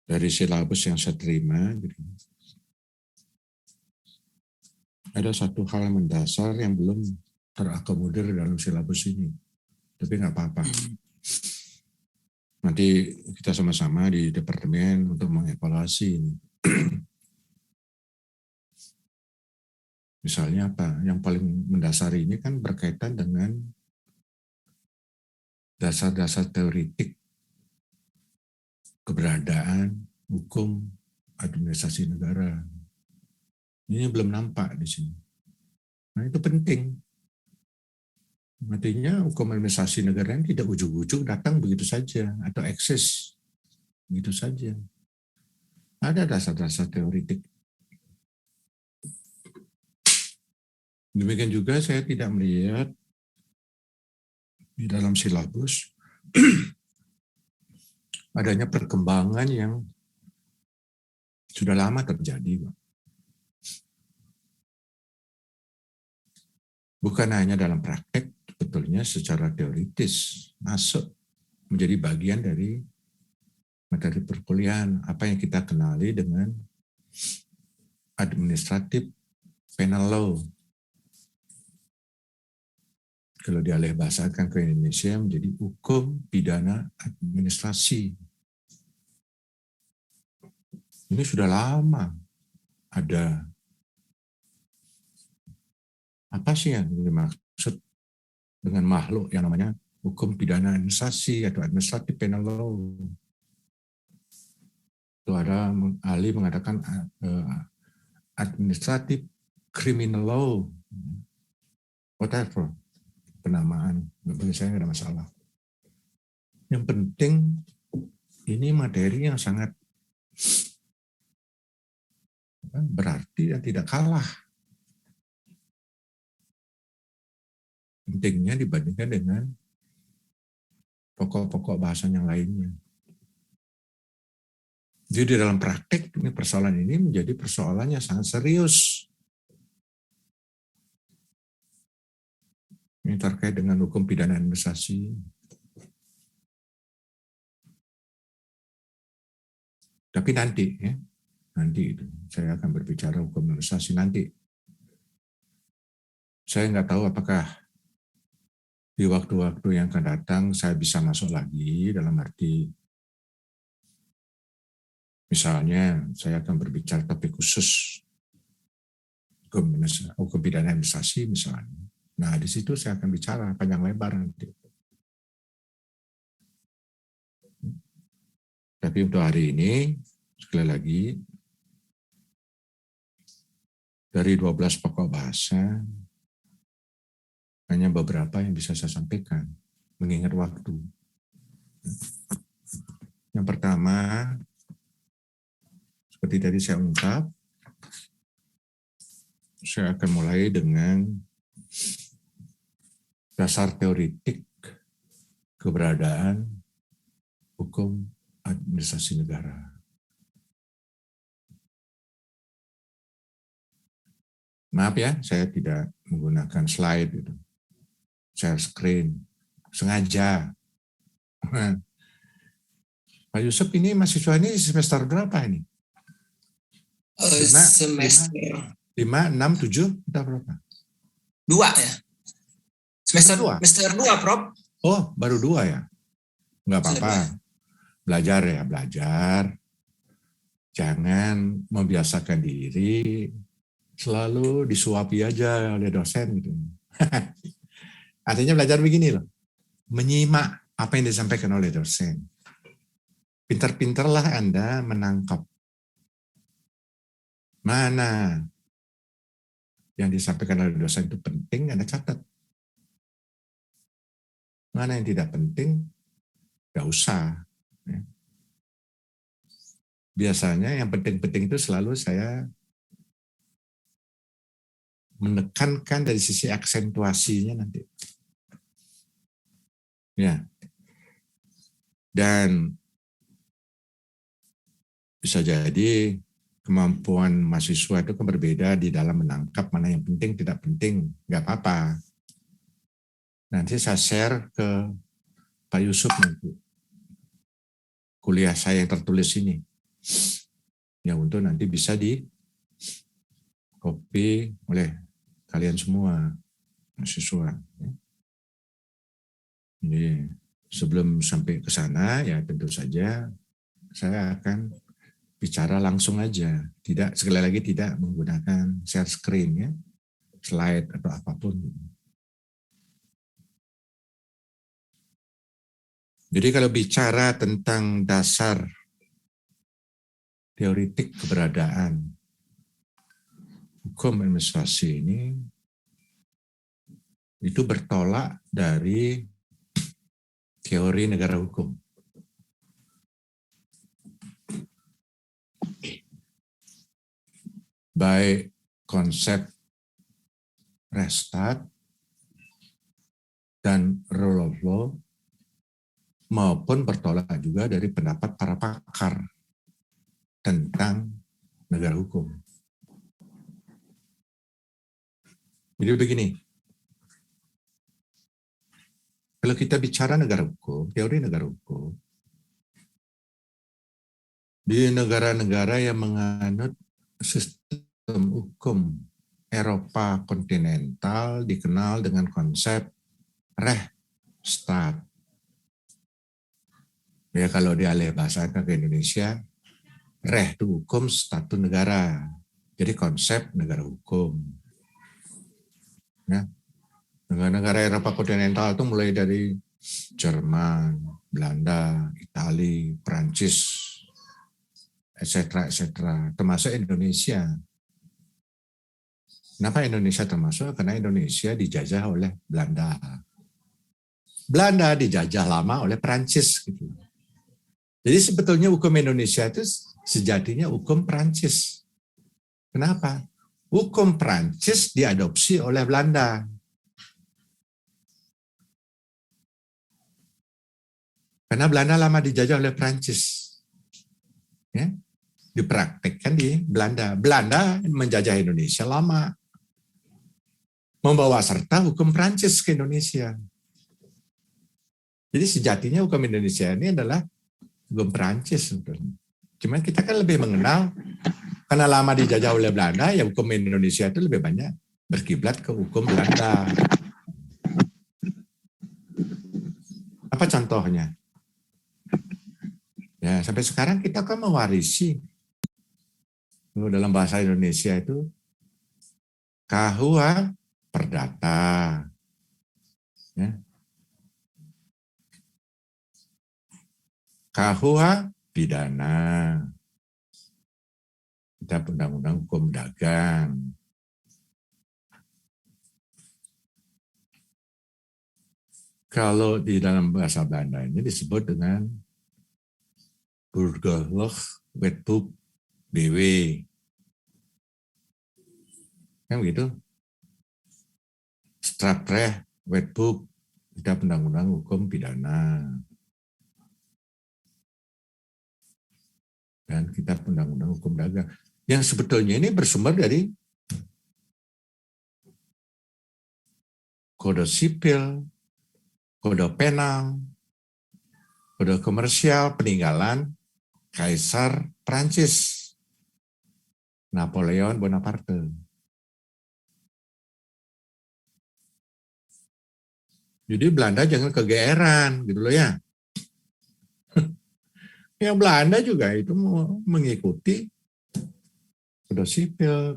dari silabus yang saya terima, gitu. Ada satu hal mendasar yang belum terakomodir dalam silabus ini. Tapi nggak apa-apa. Nanti kita sama-sama di departemen untuk mengevaluasi ini. Misalnya apa? Yang paling mendasar ini kan berkaitan dengan dasar-dasar teoritik keberadaan hukum administrasi negara. Ini belum nampak di sini. Nah, itu penting. Artinya hukum administrasi negara ini tidak ujuk-ujuk datang begitu saja atau eksis begitu saja. Ada dasar-dasar teoritik. Demikian juga saya tidak melihat di dalam silabus adanya perkembangan yang sudah lama terjadi. Bukan hanya dalam praktek, sebetulnya secara teoritis masuk menjadi bagian dari materi perkuliahan, apa yang kita kenali dengan administratif penal law. Kalau dialih bahasakan ke Indonesia menjadi hukum pidana administrasi. Ini sudah lama ada. Apa sih yang dimaksud dengan makhluk yang namanya hukum pidana administrasi atau administratif penal law? Itu ada ahli mengatakan administratif criminal law, whatever penamaan, bagi saya tidak ada masalah. Yang penting ini materi yang sangat berarti dan tidak kalah pentingnya dibandingkan dengan pokok-pokok bahasan yang lainnya. Jadi dalam praktek ini persoalan ini menjadi persoalan yang sangat serius. Ini terkait dengan hukum pidana administrasi. Tapi nanti ya, nanti itu saya akan berbicara hukum administrasi nanti. Saya nggak tahu apakah di waktu-waktu yang akan datang saya bisa masuk lagi dalam arti misalnya saya akan berbicara topik khusus hukum pidana administrasi misalnya. Nah, di situ saya akan bicara panjang lebar nanti. Tapi untuk hari ini, sekali lagi, dari 12 pokok bahasa, hanya beberapa yang bisa saya sampaikan, mengingat waktu. Yang pertama, seperti tadi saya ungkap, saya akan mulai dengan dasar teoritik keberadaan hukum administrasi negara. Maaf ya, saya tidak menggunakan slide gitu. Share screen, sengaja. Pak Yusuf ini mahasiswa ini semester berapa ini? 5, 6, 7, kita berapa? 2 ya. Semester 2, Prof. Oh, baru 2 ya? Enggak apa-apa. Belajar ya, belajar. Jangan membiasakan diri selalu disuapi aja oleh dosen gitu. Artinya belajar begini loh. Menyimak apa yang disampaikan oleh dosen. Pintar-pintarlah Anda menangkap mana yang disampaikan oleh dosen itu penting, Anda catat. Mana yang tidak penting, nggak usah. Biasanya yang penting-penting itu selalu saya menekankan dari sisi aksentuasinya nanti. Ya. Dan bisa jadi kemampuan mahasiswa itu kan berbeda di dalam menangkap mana yang penting, tidak penting. Nggak apa-apa. Nanti saya share ke Pak Yusuf nanti. Kuliah saya yang tertulis ini. yang untuk nanti bisa di copy oleh kalian semua mahasiswa. Jadi sebelum sampai ke sana ya tentu saja saya akan bicara langsung aja, tidak sekali lagi tidak menggunakan share screen ya, slide atau apapun. Jadi kalau bicara tentang dasar teoritik keberadaan hukum administrasi ini, itu bertolak dari teori negara hukum. Baik konsep Rechtsstaat dan rule of law, maupun bertolak juga dari pendapat para pakar tentang negara hukum. Jadi begini, kalau kita bicara negara hukum, teori negara hukum, di negara-negara yang menganut sistem hukum Eropa kontinental dikenal dengan konsep Rechtsstaat. Ya kalau dialih bahasakan ke Indonesia, Reh itu hukum, stat itu negara. Jadi konsep negara hukum. Ya. Negara-negara Eropa kontinental itu mulai dari Jerman, Belanda, Italia, Prancis, etc., termasuk Indonesia. Kenapa Indonesia termasuk? Karena Indonesia dijajah oleh Belanda. Belanda dijajah lama oleh Prancis. Gitu. Jadi sebetulnya hukum Indonesia itu sejatinya hukum Prancis. Kenapa? Hukum Prancis diadopsi oleh Belanda. Karena Belanda lama dijajah oleh Prancis. Ya, dipraktekkan di Belanda. Belanda menjajah Indonesia lama. Membawa serta hukum Prancis ke Indonesia. Jadi sejatinya hukum Indonesia ini adalah hukum Prancis. Cuma kita kan lebih mengenal, karena lama dijajah oleh Belanda, ya hukum Indonesia itu lebih banyak berkiblat ke hukum Belanda. Apa contohnya? Ya, sampai sekarang kita kan mewarisi dalam bahasa Indonesia itu KUH Perdata, ya. KUH Pidana, kita Undang-Undang Hukum Dagang. Kalau di dalam bahasa Belanda ini disebut dengan Burgerlijk Wetboek BW. Kan begitu? Strafrecht Wetboek, kita Undang-Undang Hukum Pidana. Dan kita Undang-Undang Hukum Dagang. Yang sebetulnya ini bersumber dari Kode Sipil, Kode Penal, Kode Komersial peninggalan Kaisar Prancis, Napoleon Bonaparte. Jadi Belanda jangan kegeeran gitu loh ya. Yang Belanda juga itu mengikuti Kode Sipil,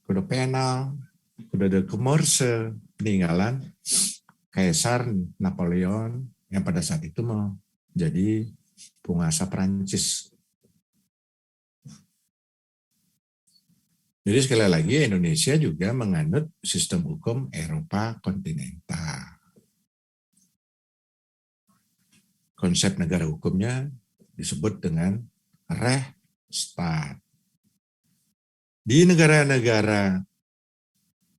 Kode Penal, Kode Komersial peninggalan Kaisar Napoleon yang pada saat itu menjadi penguasa Prancis. Jadi sekali lagi Indonesia juga menganut sistem hukum Eropa kontinental. Konsep negara hukumnya disebut dengan Rechtsstaat. Di negara-negara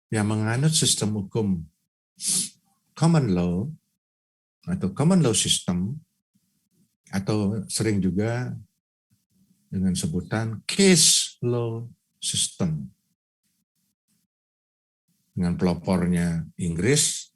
yang menganut sistem hukum common law atau common law system atau sering juga dengan sebutan case law system. Dengan pelopornya Inggris